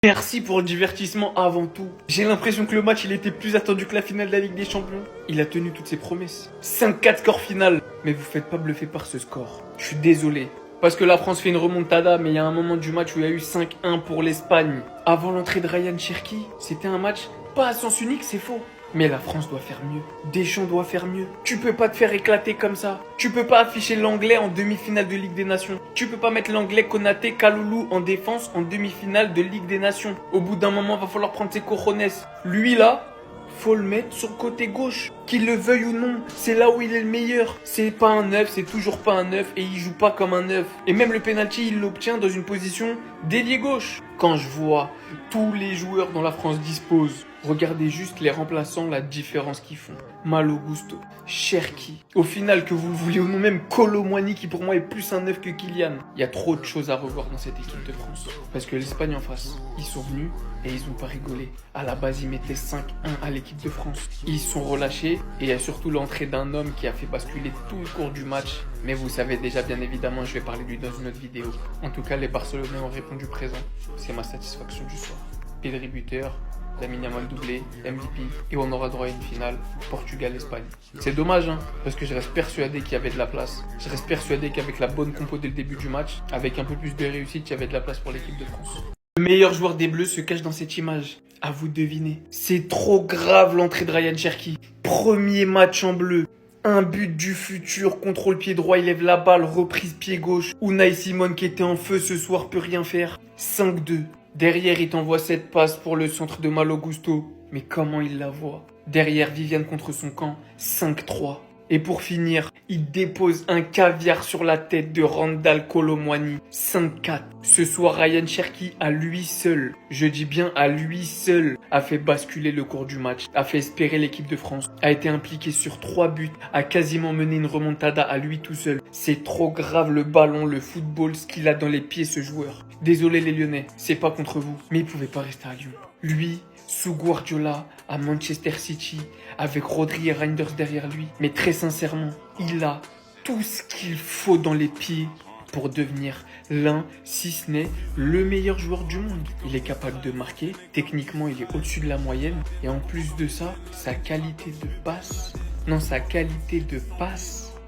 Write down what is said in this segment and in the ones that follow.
Merci pour le divertissement avant tout. J'ai l'impression que le match il était plus attendu que la finale de la Ligue des Champions. Il a tenu toutes ses promesses. 5-4 score final. Mais vous faites pas bluffer par ce score. Je suis désolé. Parce que la France fait une remontada, mais il y a un moment du match où il y a eu 5-1 pour l'Espagne. Avant l'entrée de Ryan Cherki, c'était un match pas à sens unique, c'est faux. Mais la France doit faire mieux. Deschamps doit faire mieux. Tu peux pas te faire éclater comme ça. Tu peux pas afficher l'anglais en demi-finale de Ligue des Nations. Tu peux pas mettre l'anglais Konaté, Kaloulou en défense en demi-finale de Ligue des Nations. Au bout d'un moment, va falloir prendre ses cojones. Lui là, faut le mettre sur le côté gauche. Qu'il le veuille ou non, c'est là où il est le meilleur. C'est pas un neuf, c'est toujours pas un neuf et il joue pas comme un neuf. Et même le penalty, il l'obtient dans une position d'ailier gauche. Quand je vois tous les joueurs dont la France dispose, regardez juste les remplaçants, la différence qu'ils font. Malo Gusto, Cherki. Au final, que vous le vouliez ou non, même Kolo Muani qui pour moi est plus un neuf que Kylian. Il y a trop de choses à revoir dans cette équipe de France. Parce que l'Espagne en face, ils sont venus et ils ont pas rigolé. À la base, ils mettaient 5-1 à l'équipe de France. Ils sont relâchés et il y a surtout l'entrée d'un homme qui a fait basculer tout le cours du match. Mais vous savez déjà, bien évidemment, je vais parler de lui dans une autre vidéo. En tout cas, les Barcelonais ont répondu présent. C'est ma satisfaction du soir. Pedri buteur, Lamine Yamal doublé, MVP, et on aura droit à une finale, Portugal-Espagne. C'est dommage, hein, parce que je reste persuadé qu'il y avait de la place. Je reste persuadé qu'avec la bonne compo dès le début du match, avec un peu plus de réussite, il y avait de la place pour l'équipe de France. Le meilleur joueur des Bleus se cache dans cette image. À vous de deviner. C'est trop grave l'entrée de Ryan Cherki. Premier match en bleu. Un but du futur, contrôle pied droit, il lève la balle, reprise pied gauche. Unai Simon qui était en feu ce soir peut rien faire. 5-2. Derrière, il t'envoie cette passe pour le centre de Malo Gusto. Mais comment il la voit? Derrière, Viviane contre son camp, 5-3. Et pour finir, il dépose un caviar sur la tête de Randal Kolo Muani. 5-4. Ce soir, Ryan Cherki, à lui seul, je dis bien à lui seul, a fait basculer le cours du match, a fait espérer l'équipe de France, a été impliqué sur 3 buts, a quasiment mené une remontada à lui tout seul. C'est trop grave le ballon, le football, ce qu'il a dans les pieds ce joueur. Désolé les Lyonnais, c'est pas contre vous, mais il pouvait pas rester à Lyon. Lui, sous Guardiola, à Manchester City, avec Rodri et Reinders derrière lui. Mais très sincèrement, il a tout ce qu'il faut dans les pieds pour devenir l'un, si ce n'est le meilleur joueur du monde. Il est capable de marquer, techniquement il est au-dessus de la moyenne, et en plus de ça, sa qualité de passe,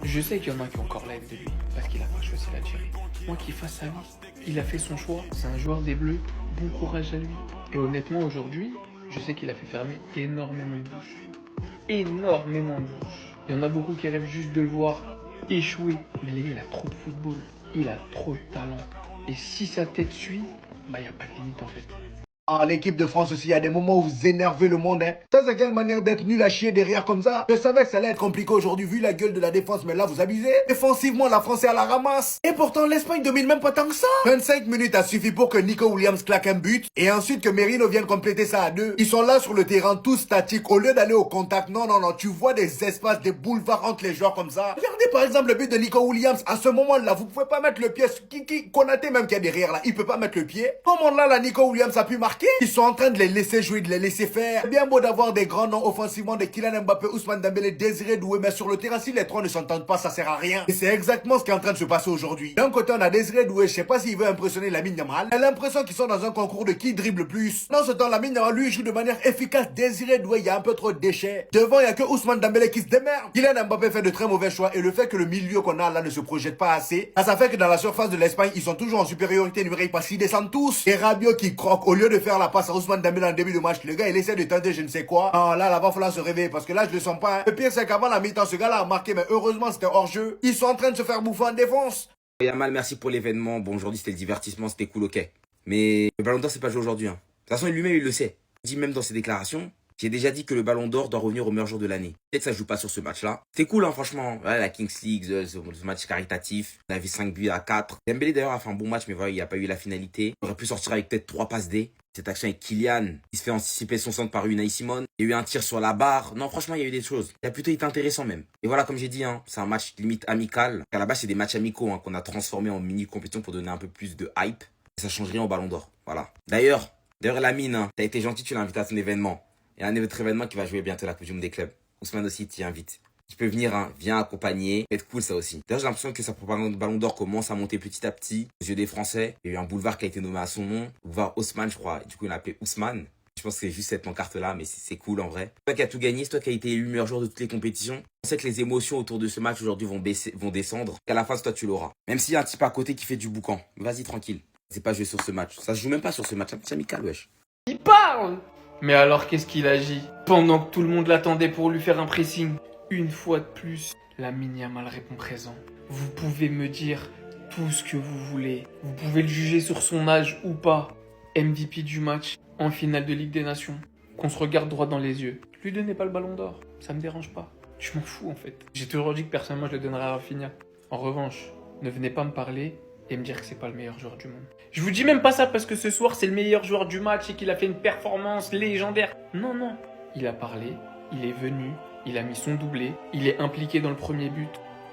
je sais qu'il y en a qui ont encore la haine de lui, parce qu'il a pas choisi l'Algérie. Moi qui fasse sa vie, il a fait son choix, c'est un joueur des Bleus, bon courage à lui. Et honnêtement aujourd'hui, je sais qu'il a fait fermer énormément de bouches. Énormément de bouches. Il y en a beaucoup qui rêvent juste de le voir échouer. Mais les gars, il a trop de football. Il a trop de talent. Et si sa tête suit, bah il n'y a pas de limite en fait. Ah, l'équipe de France aussi, il y a des moments où vous énervez le monde, hein. Ça, c'est quelle manière d'être nul à chier derrière comme ça? Je savais que ça allait être compliqué aujourd'hui vu la gueule de la défense, mais là, vous abusez. Défensivement, la France est à la ramasse. Et pourtant, l'Espagne domine même pas tant que ça. 25 minutes a suffi pour que Nico Williams claque un but, et ensuite que Merino vienne compléter ça à 2. Ils sont là sur le terrain, tous statiques, au lieu d'aller au contact. Non, non, non, tu vois des espaces, des boulevards entre les joueurs comme ça. Regardez par exemple le but de Nico Williams. À ce moment-là, vous pouvez pas mettre le pied. Konaté même qui est derrière là, il peut pas mettre le pied. Comment là, Nico Williams a pu marquer? Ils sont en train de les laisser jouer, de les laisser faire. C'est bien beau d'avoir des grands noms offensivement, de Kylian Mbappé, Ousmane Dembélé, Désiré Doué, mais sur le terrain, si les trois ne s'entendent pas, ça sert à rien. Et c'est exactement ce qui est en train de se passer aujourd'hui. D'un côté, on a Désiré Doué, je sais pas s'il veut impressionner Lamine Yamal. J'ai l'impression qu'ils sont dans un concours de qui dribble le plus. Dans ce temps, Lamine Yamal, lui, joue de manière efficace. Désiré Doué, il y a un peu trop de déchets. Devant, il y a que Ousmane Dembélé qui se démerde. Kylian Mbappé fait de très mauvais choix, et le fait que le milieu qu'on a là ne se projette pas assez, ça fait que dans la surface de l'Espagne, ils sont toujours en supériorité numérique parce qu'ils descendent tous. Et Rabiot qui croque, au lieu de faire la passe à Ousmane Dembélé en début de match, le gars il essaie de tenter je ne sais quoi. Ah là, va falloir se réveiller parce que là je le sens pas, hein. Le pire c'est qu'avant la mi-temps, ce gars-là a marqué, mais heureusement c'était hors jeu. Ils sont en train de se faire bouffer en défense. Yamal, merci pour l'événement. Bon, aujourd'hui c'était le divertissement, c'était cool, ok. Mais le Ballon d'Or c'est pas joué aujourd'hui, hein. De toute façon, lui-même il le sait. Il dit même dans ses déclarations, j'ai déjà dit que le Ballon d'Or doit revenir au meilleur jour de l'année. Peut-être que ça joue pas sur ce match-là. C'était cool, hein, franchement. Ouais, la Kings League, ce match caritatif. On a vu 5 buts à 4. Dembélé d'ailleurs a fait un bon match, mais voilà, il n'y a pas eu la finalité. Il aurait pu sortir avec peut-être 3 passes D. Cette action avec Kylian, il se fait anticiper son centre par Unai Simon. Il y a eu un tir sur la barre. Non, franchement, il y a eu des choses. Il a plutôt été intéressant même. Et voilà, comme j'ai dit, hein, c'est un match limite amical. À la base, c'est des matchs amicaux hein, qu'on a transformés en mini-compétition pour donner un peu plus de hype. Et ça change rien au Ballon d'Or. Voilà. D'ailleurs, Lamine, hein, t'as été gentil, tu l'as invité à ton événement. Il y a un autre événement qui va jouer bientôt la Coupe du Monde des clubs. Ousmane aussi t'y invite. Tu peux venir, hein, viens accompagner. C'est cool ça aussi. D'ailleurs, j'ai l'impression que sa propagande de Ballon d'Or commence à monter petit à petit aux yeux des Français. Il y a eu un boulevard qui a été nommé à son nom, boulevard Haussmann, je crois. Et du coup, il l'a appelé Ousmane. Je pense que c'est juste cette pancarte-là, mais c'est cool en vrai. Toi qui as tout gagné, c'est toi qui as été élu meilleur joueur de toutes les compétitions. On sait que les émotions autour de ce match aujourd'hui vont descendre. Qu'à la fin, c'est toi tu l'auras. Même s'il y a un type à côté qui fait du boucan. Vas-y, tranquille. C'est pas jouer sur ce match. Ça se joue même pas sur ce match. C'est un match amical, wesh. Il parle! Mais alors qu'est-ce qu'il agit? Pendant que tout le monde l'attendait pour lui faire un pressing. Une fois de plus, Lamine Yamal répond présent. Vous pouvez me dire tout ce que vous voulez. Vous pouvez le juger sur son âge ou pas. MVP du match, en finale de Ligue des Nations. Qu'on se regarde droit dans les yeux. Lui donnez pas le ballon d'or. Ça me dérange pas. Je m'en fous en fait. J'ai toujours dit que personnellement je le donnerais à Rafinha. En revanche, ne venez pas me parler et me dire que c'est pas le meilleur joueur du monde. Je vous dis même pas ça parce que ce soir c'est le meilleur joueur du match et qu'il a fait une performance légendaire. Non, non. Il a parlé, il est venu, il a mis son doublé, il est impliqué dans le premier but,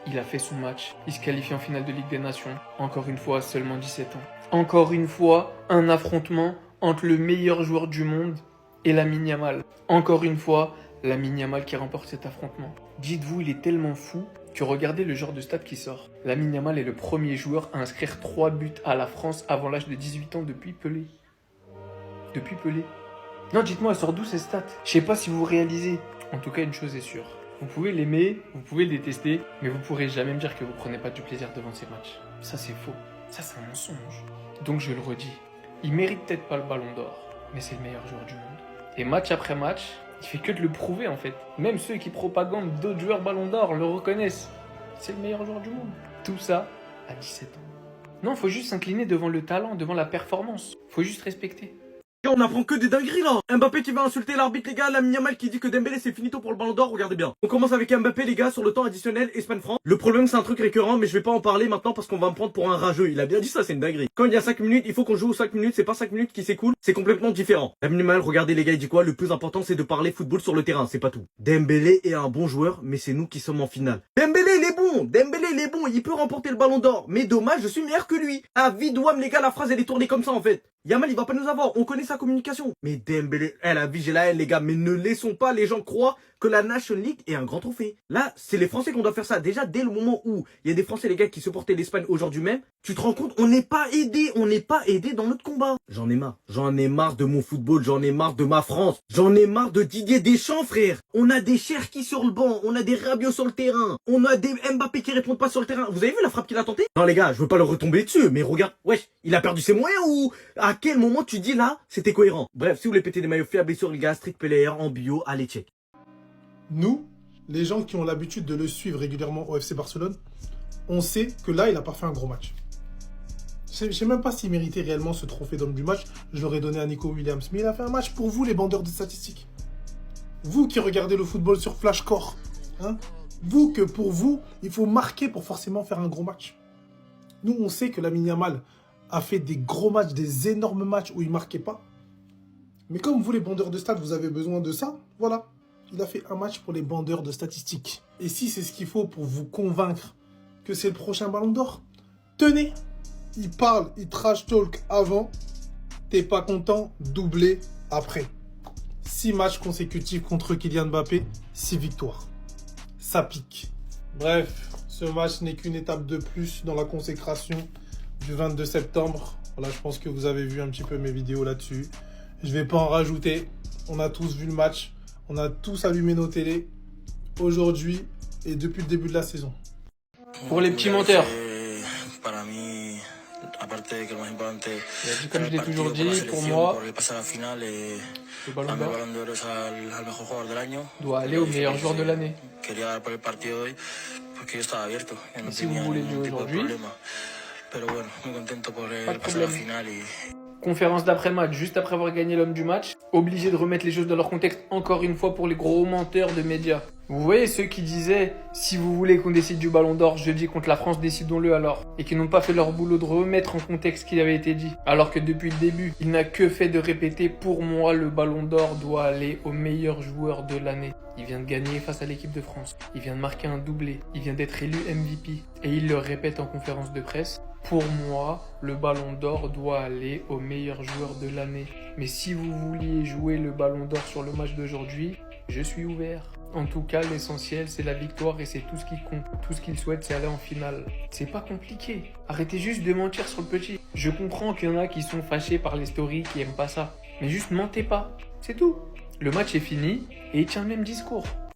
il a fait son match, il se qualifie en finale de Ligue des Nations. Encore une fois, à seulement 17 ans. Encore une fois, un affrontement entre le meilleur joueur du monde et Lamine Yamal. Encore une fois, Lamine Yamal qui remporte cet affrontement. Dites-vous, il est tellement fou que regardez le genre de stats qui sort. Lamine Yamal est le premier joueur à inscrire 3 buts à la France avant l'âge de 18 ans depuis Pelé. Depuis Pelé. Non, dites-moi, elle sort d'où ces stats? Je sais pas si vous réalisez. En tout cas, une chose est sûre. Vous pouvez l'aimer, vous pouvez le détester, mais vous pourrez jamais me dire que vous prenez pas du plaisir devant ces matchs. Ça, c'est faux. Ça, c'est un mensonge. Donc, je le redis. Il mérite peut-être pas le ballon d'or, mais c'est le meilleur joueur du monde. Et match après match, il fait que de le prouver en fait. Même ceux qui propagandent d'autres joueurs ballon d'or le reconnaissent. C'est le meilleur joueur du monde. Tout ça à 17 ans. Non, faut juste s'incliner devant le talent, devant la performance. Faut juste respecter. On apprend que des dingueries là. Mbappé qui va insulter l'arbitre, les gars. Lamine Yamal qui dit que Dembélé c'est finito pour le ballon d'or. Regardez bien. On commence avec Mbappé, les gars, sur le temps additionnel Espagne-France. Le problème c'est un truc récurrent, mais je vais pas en parler maintenant parce qu'on va me prendre pour un rageux. Il a bien dit ça, c'est une dinguerie. Quand il y a 5 minutes, il faut qu'on joue aux 5 minutes. C'est pas 5 minutes qui s'écoulent, c'est complètement différent. Lamine Yamal, regardez les gars, il dit quoi? Le plus important c'est de parler football sur le terrain, c'est pas tout. Dembélé est un bon joueur, mais c'est nous qui sommes en finale. Dembélé il est bon, Dembélé il est bon, il peut remporter le ballon d'or. Mais dommage, je suis meilleur que lui. Ah Vidouam les gars, la phrase elle est tournée comme ça en fait. Yamal il va pas nous avoir, on connaît sa communication. Mais Dembélé, la vie j'ai la haine les gars, mais ne laissons pas les gens croire que la Nation League est un grand trophée. Là, c'est les Français qu'on doit faire ça. Déjà, dès le moment où il y a des Français les gars qui supportaient l'Espagne aujourd'hui même, tu te rends compte, on n'est pas aidés dans notre combat. J'en ai marre de mon football, j'en ai marre de ma France, j'en ai marre de Didier Deschamps frère. On a des Cherki sur le banc, on a des Rabiot sur le terrain, on a des Mbappé qui répondent pas sur le terrain. Vous avez vu la frappe qu'il a tentée? Non les gars, je veux pas le retomber dessus, mais regarde, wesh, il a perdu ses moyens ou à quel moment tu dis là, c'était cohérent? Bref, si vous voulez péter des maillots fiables sur les gars, Street Player en bio, allez check. Nous, les gens qui ont l'habitude de le suivre régulièrement au FC Barcelone, on sait que là, il n'a pas fait un gros match. Je ne sais même pas s'il méritait réellement ce trophée d'homme du match. Je l'aurais donné à Nico Williams. Mais il a fait un match pour vous, les bandeurs de statistiques. Vous qui regardez le football sur Flashcore. Hein, vous que pour vous, il faut marquer pour forcément faire un gros match. Nous, on sait que Lamine Yamal a fait des gros matchs, des énormes matchs où il ne marquait pas. Mais comme vous, les bandeurs de stats, vous avez besoin de ça, voilà. Il a fait un match pour les bandeurs de statistiques. Et si c'est ce qu'il faut pour vous convaincre que c'est le prochain ballon d'or, tenez, il parle, il trash talk avant, t'es pas content, doublé après. 6 matchs consécutifs contre Kylian Mbappé, 6 victoires. Ça pique. Bref, ce match n'est qu'une étape de plus dans la consécration du 22 septembre. Voilà, je pense que vous avez vu un petit peu mes vidéos là-dessus. Je vais pas en rajouter. On a tous vu le match. On a tous allumé nos télés aujourd'hui et depuis le début de la saison. Pour les petits menteurs. Il a dit comme je l'ai toujours dit, pour moi, le ballon d'or doit aller au meilleur joueur de l'année. Et si vous voulez jouer aujourd'hui, pas de problème. Conférence d'après-match, juste après avoir gagné l'homme du match, obligé de remettre les choses dans leur contexte encore une fois pour les gros menteurs de médias. Vous voyez ceux qui disaient « Si vous voulez qu'on décide du ballon d'or jeudi contre la France, décidons-le alors » et qui n'ont pas fait leur boulot de remettre en contexte ce qui avait été dit. Alors que depuis le début, il n'a que fait de répéter « Pour moi, le ballon d'or doit aller au meilleur joueur de l'année ». Il vient de gagner face à l'équipe de France, il vient de marquer un doublé, il vient d'être élu MVP et il le répète en conférence de presse. Pour moi, le ballon d'or doit aller au meilleur joueur de l'année. Mais si vous vouliez jouer le ballon d'or sur le match d'aujourd'hui, je suis ouvert. En tout cas, l'essentiel, c'est la victoire et c'est tout ce qui compte. Tout ce qu'il souhaite, c'est aller en finale. C'est pas compliqué. Arrêtez juste de mentir sur le petit. Je comprends qu'il y en a qui sont fâchés par les stories, qui aiment pas ça. Mais juste mentez pas. C'est tout. Le match est fini et il tient le même discours.